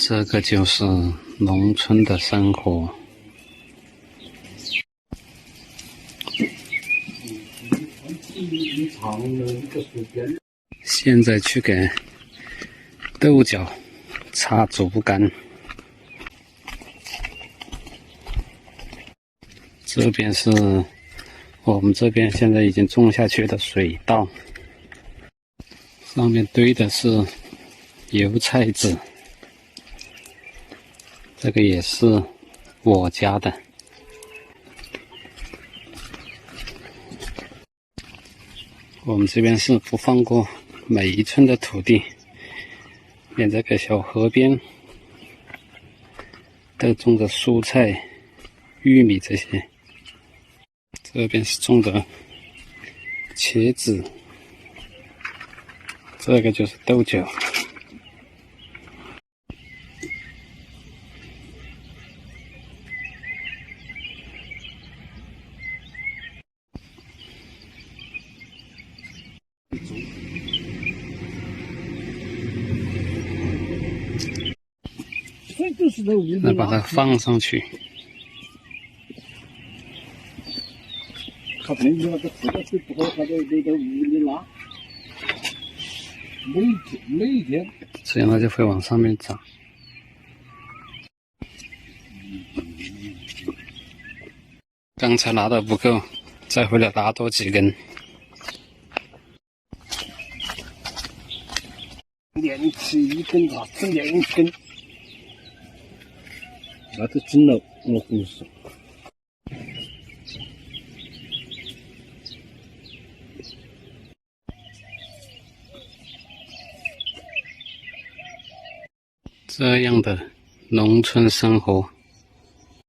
这个就是农村的生活。现在去给豆角擦竹竿。这边是我们这边现在已经种下去的水稻，上面堆的是油菜籽。这个也是我家的。我们这边是不放过每一寸的土地，连这个小河边都种着蔬菜、玉米这些。这边是种的茄子，这个就是豆角。来把它放上去。他平时那个吃的水不好，他都到屋里拉。每天，这样它就会往上面长。刚才拿的不够，再回来拿多几根。连吃一根啊，吃两根，那就真了，我跟你说。这样的农村生活。